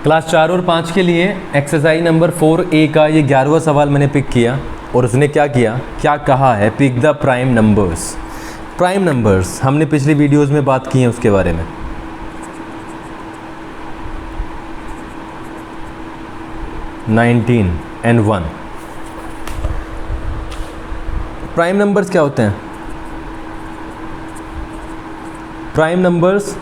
Class 4 और 5 के लिए एक्सरसाइज नंबर 4A का ये 11वां सवाल मैंने पिक किया और उसने क्या किया, क्या कहा है, pick the prime numbers. Prime numbers हमने पिछली वीडियोस में बात की है उसके बारे में। नाइनटीन एंड 1 प्राइम नंबर्स क्या होते हैं? Prime numbers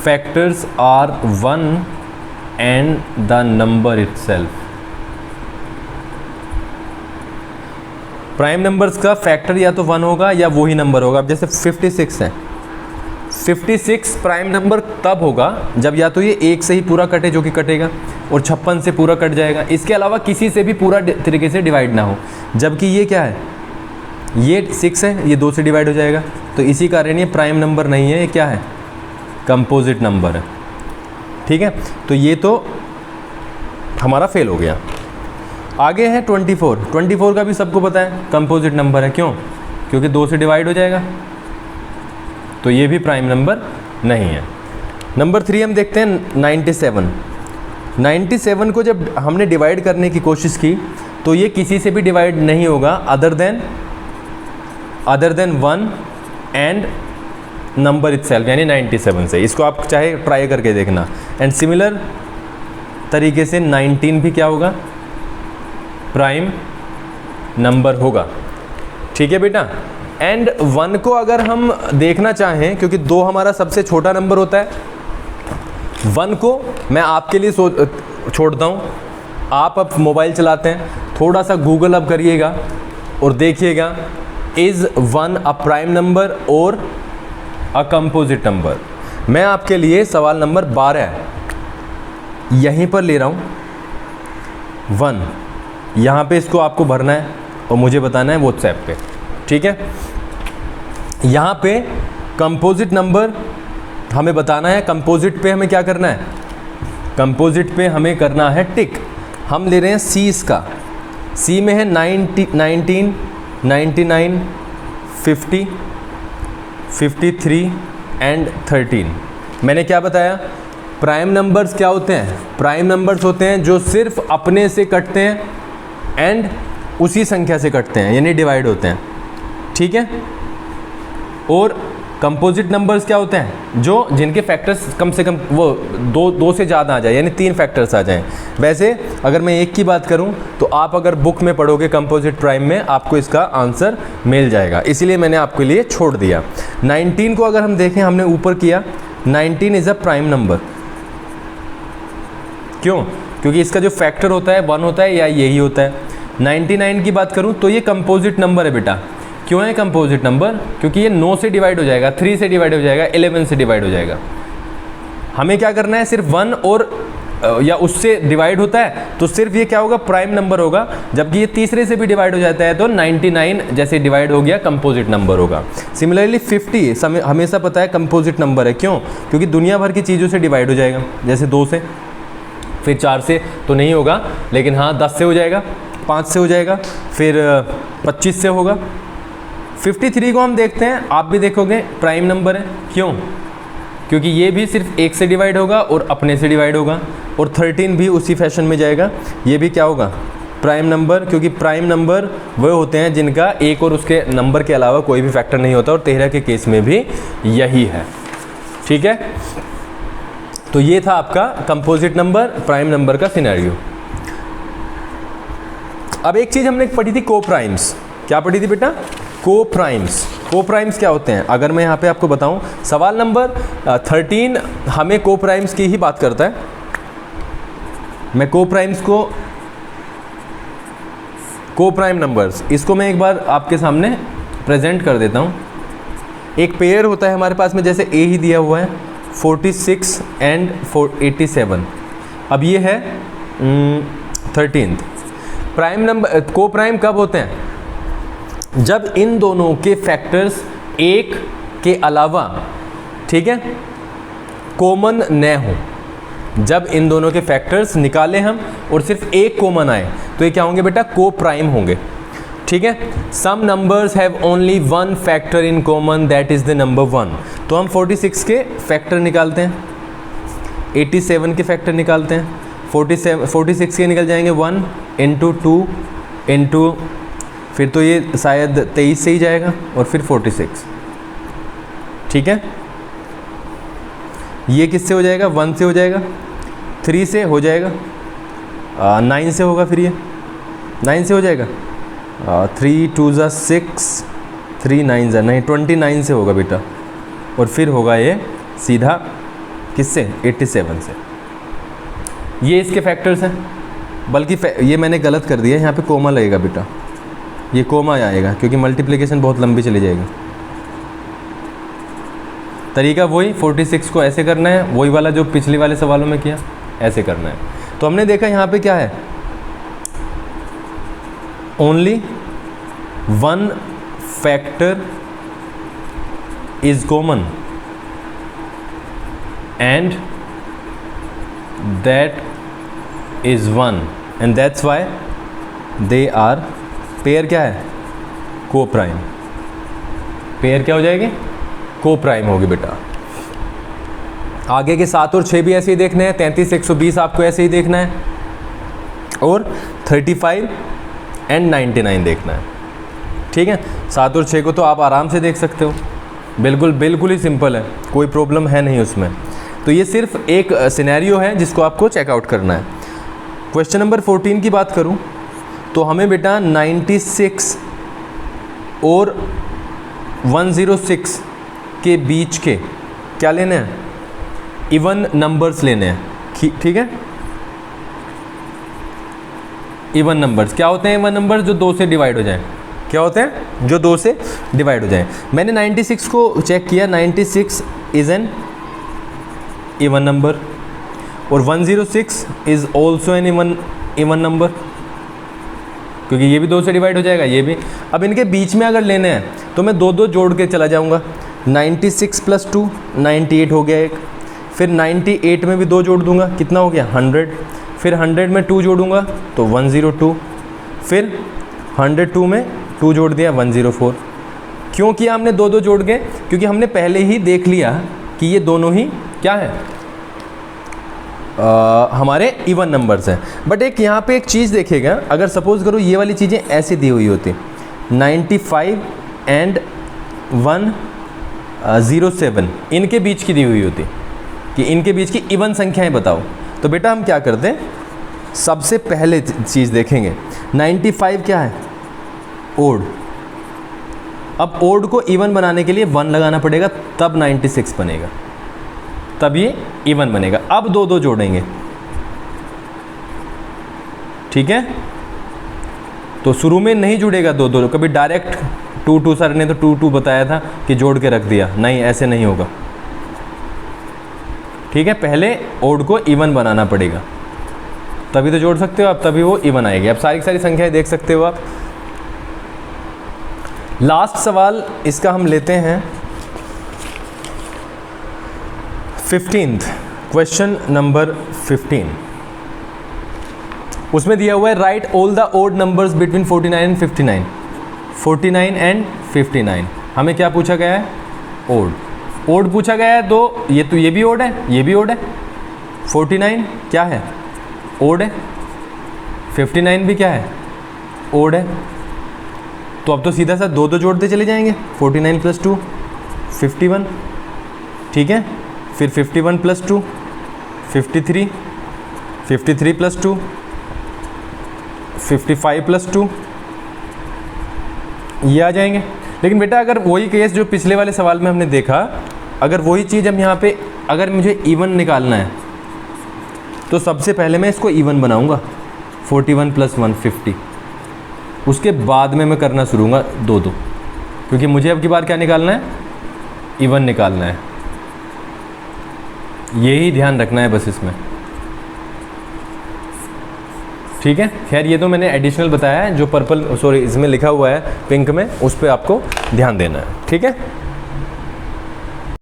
factors are 1 and the number itself. Prime numbers का फैक्टर या तो 1 होगा या वही नंबर होगा। अब जैसे 56 है, 56 प्राइम नंबर तब होगा जब या तो ये 1 से ही पूरा कटे, जो कि कटेगा, और 56 से पूरा कट जाएगा। इसके अलावा किसी से भी पूरा तरीके से डिवाइड ना हो। जबकि ये क्या है, ये 6 है, ये 2 से डिवाइड हो जाएगा, तो इसी कारण ये प्राइम नंबर नहीं है, ये क्या है, कंपोजिट नंबर है। ठीक है, तो ये तो हमारा फेल हो गया। आगे है 24। 24 का भी सबको पता है कंपोजिट नंबर है। क्यों? क्योंकि 2 से डिवाइड हो जाएगा, तो ये भी प्राइम नंबर नहीं है। नंबर 3 हम देखते हैं 97। 97 को जब हमने डिवाइड करने की कोशिश की तो ये किसी से भी डिवाइड नहीं होगा other than 1 and number itself, यानी 97 से। इसको आप चाहे ट्राई करके देखना। एंड सिमिलर तरीके से 19 भी क्या होगा, प्राइम नंबर होगा। ठीक है बेटा। एंड 1 को अगर हम देखना चाहें, क्योंकि 2 हमारा सबसे छोटा नंबर होता है, 1 को मैं आपके लिए छोड़ता हूँ। आप अब मोबाइल चलाते हैं, थोड़ा सा गूगल अप करिएगा और देखिएगा इज़ 1 अ प्राइम नंबर और अ कंपोजिट नंबर। मैं आपके लिए सवाल नंबर 12 यहीं पर ले रहा हूँ। 1 यहाँ पे इसको आपको भरना है और मुझे बताना है व्हाट्सएप पे। ठीक है, यहाँ पे कंपोजिट नंबर हमें बताना है। कंपोजिट पे हमें क्या करना है, कंपोजिट पे हमें करना है टिक। हम ले रहे हैं सी इसका। सी में है 19, 99, 50, 53 एंड 13। मैंने क्या बताया, प्राइम नंबर्स क्या होते हैं? प्राइम नंबर्स होते हैं जो सिर्फ अपने से कटते हैं एंड उसी संख्या से कटते हैं, यानी डिवाइड होते हैं। ठीक है। और कंपोजिट नंबर्स क्या होते हैं, जो जिनके फैक्टर्स कम से कम वो दो से ज़्यादा आ जाए, यानी 3 फैक्टर्स आ जाएं। वैसे अगर मैं 1 की बात करूं तो आप अगर बुक में पढ़ोगे कंपोजिट प्राइम में, आपको इसका आंसर मिल जाएगा, इसीलिए मैंने आपके लिए छोड़ दिया। 19 को अगर हम देखें, हमने ऊपर किया, 19 इज़ अ प्राइम नंबर। क्यों? क्योंकि इसका जो फैक्टर होता है 1 होता है या यही होता है। 99 की बात करूं तो ये कंपोजिट नंबर है बेटा। क्यों है कंपोजिट नंबर? क्योंकि ये 9 से डिवाइड हो जाएगा, 3 से डिवाइड हो जाएगा, 11 से डिवाइड हो जाएगा। हमें क्या करना है, सिर्फ 1 और या उससे डिवाइड होता है तो सिर्फ ये क्या होगा, प्राइम नंबर होगा। जबकि ये तीसरे से भी डिवाइड हो जाता है तो 99 जैसे डिवाइड हो गया, कंपोजिट नंबर होगा। सिमिलरली 50 हमेशा पता है कंपोजिट नंबर है। क्यों? क्योंकि दुनिया भर की चीज़ों से डिवाइड हो जाएगा। जैसे 2 से, फिर 4 से तो नहीं होगा, लेकिन हाँ 10 से हो जाएगा, 5 से हो जाएगा, फिर 25 से होगा। 53 को हम देखते हैं, आप भी देखोगे प्राइम नंबर है। क्यों? क्योंकि ये भी सिर्फ 1 से डिवाइड होगा और अपने से डिवाइड होगा। और 13 भी उसी फैशन में जाएगा, ये भी क्या होगा, प्राइम नंबर। क्योंकि प्राइम नंबर वो होते हैं जिनका 1 और उसके नंबर के अलावा कोई भी फैक्टर नहीं होता, और 13 के केस में भी यही है। ठीक है, तो ये था आपका कंपोजिट नंबर, प्राइम नंबर का सिनेरियो। अब एक चीज़ हमने पढ़ी थी, को प्राइम्स। क्या पढ़ी थी बेटा? को प्राइम्स। को प्राइम्स क्या होते हैं? अगर मैं यहाँ पे आपको बताऊँ, सवाल नंबर 13 हमें को प्राइम्स की ही बात करता है। मैं को प्राइम्स को, को प्राइम नंबर्स, इसको मैं एक बार आपके सामने प्रेजेंट कर देता हूँ। एक पेयर होता है हमारे पास में, जैसे ए ही दिया हुआ है, 46 एंड 87। अब ये है 13th। प्राइम नंबर, को प्राइम कब होते हैं? जब इन दोनों के फैक्टर्स 1 के अलावा, ठीक है, कॉमन न हो। जब इन दोनों के फैक्टर्स निकाले हम और सिर्फ एक कॉमन आए तो ये क्या होंगे बेटा? को प्राइम होंगे। ठीक है। Some numbers have only one factor in common that is the number 1। तो हम 46 के फैक्टर निकालते हैं, 87 के फैक्टर निकालते हैं। 46 के निकल जाएंगे 1 इंटू 2 इंटू, फिर तो ये शायद 23 से ही जाएगा और फिर 46, ठीक है। ये किससे हो जाएगा? 1 से हो जाएगा, 3 से हो जाएगा, 9 से होगा, फिर ये 9 से हो जाएगा, 3 2 ज़ा 6, 3 9 ज़ा नहीं 29 से होगा बेटा, और फिर होगा ये सीधा किससे? 87 से। ये इसके फैक्टर्स हैं, बल्कि ये मैंने गलत कर दिया, यहाँ पे कोमा लगेगा बेटा, ये कोमा आएगा क्योंकि मल्टीप्लिकेशन बहुत लंबी चली जाएगी। तरीका वही, 46 को ऐसे करना है, वही वाला जो पिछले वाले सवालों में किया, ऐसे करना है। तो हमने देखा यहाँ पे क्या है, only one factor is common and that is 1 and that's why they are pair क्या है? को प्राइम। पेयर क्या हो जाएगी? को प्राइम होगी बेटा। आगे के 7 और 6 भी ऐसे ही देखने हैं, 33 120 आपको ऐसे ही देखना है, और 35 एंड 99 देखना है, ठीक है। 7 और 6 को तो आप आराम से देख सकते हो, बिल्कुल ही सिंपल है, कोई प्रॉब्लम है नहीं उसमें। तो ये सिर्फ एक सिनेरियो है जिसको आपको चेकआउट करना है। क्वेश्चन नंबर 14 की बात करूं तो हमें बेटा 96 और 106 के बीच के क्या लेने हैं? इवन नंबर्स लेने हैं, ठीक है। इवन नंबर्स क्या होते हैं? इवन नंबर्स जो 2 से डिवाइड हो जाएं। क्या होते हैं? जो 2 से डिवाइड हो जाएं। मैंने 96 को चेक किया, 96 इज़ एन इवन नंबर और 106 is also an even number, क्योंकि ये भी 2 से डिवाइड हो जाएगा, ये भी। अब इनके बीच में अगर लेने हैं तो मैं 2 जोड़ के चला जाऊँगा। 96 + 2 98 हो गया एक, फिर 98 में भी 2 जोड़ दूंगा, कितना हो गया? 100, फिर 100 में 2 जोड़ूंगा तो 102, फिर 102 में 2 जोड़ दिया 104। क्यों किया हमने 2 जोड़ के? क्योंकि हमने पहले ही देख लिया कि ये दोनों ही क्या है, हमारे इवन नंबर्स हैं। बट एक यहाँ पे एक चीज़ देखिएगा, अगर सपोज़ करो ये वाली चीज़ें ऐसे दी हुई होती 95 एंड 107 इनके बीच की दी हुई होती कि इनके बीच की इवन संख्याएं बताओ, तो बेटा हम क्या करते हैं, सबसे पहले चीज़ देखेंगे 95 क्या है? ओड। अब ओड को इवन बनाने के लिए 1 लगाना पड़ेगा, तब 96 बनेगा, तब ये इवन बनेगा। अब 2 जोड़ेंगे, ठीक है। तो शुरू में नहीं जुड़ेगा 2, कभी डायरेक्ट 2 सर ने तो 2 बताया था कि जोड़ के रख दिया, नहीं ऐसे नहीं होगा, ठीक है। पहले ओड को इवन बनाना पड़ेगा, तभी तो जोड़ सकते हो आप, तभी वो इवन आएगी। अब सारी संख्याएं देख सकते हो आप। लास्ट सवाल इसका हम लेते हैं 15th क्वेश्चन नंबर 15। उसमें दिया हुआ है write all the odd numbers between 49 and 59। 49 and 59 हमें क्या पूछा गया है? ओड पूछा गया है। तो ये भी ओड है, ये भी ओड है। 49 क्या है? ओड है। 59 भी क्या है? ओड है। तो अब तो सीधा सा 2 जोड़ते चले जाएंगे। 49 + 2 51, ठीक है। फिर 51 + 2 53, 53 + 2 55 + 2 ये आ जाएंगे। लेकिन बेटा अगर वही केस जो पिछले वाले सवाल में हमने देखा, अगर वही चीज़ हम यहाँ पे अगर मुझे इवन निकालना है तो सबसे पहले मैं इसको इवन बनाऊंगा 41 + 1 50, उसके बाद में मैं करना शुरू होगा 2, क्योंकि मुझे अब की बार क्या निकालना है? इवन निकालना है। यही ध्यान रखना है बस इसमें, ठीक है। खैर ये तो मैंने एडिशनल बताया है, जो पर्पल इसमें लिखा हुआ है पिंक में, उस पर आपको ध्यान देना है, ठीक है।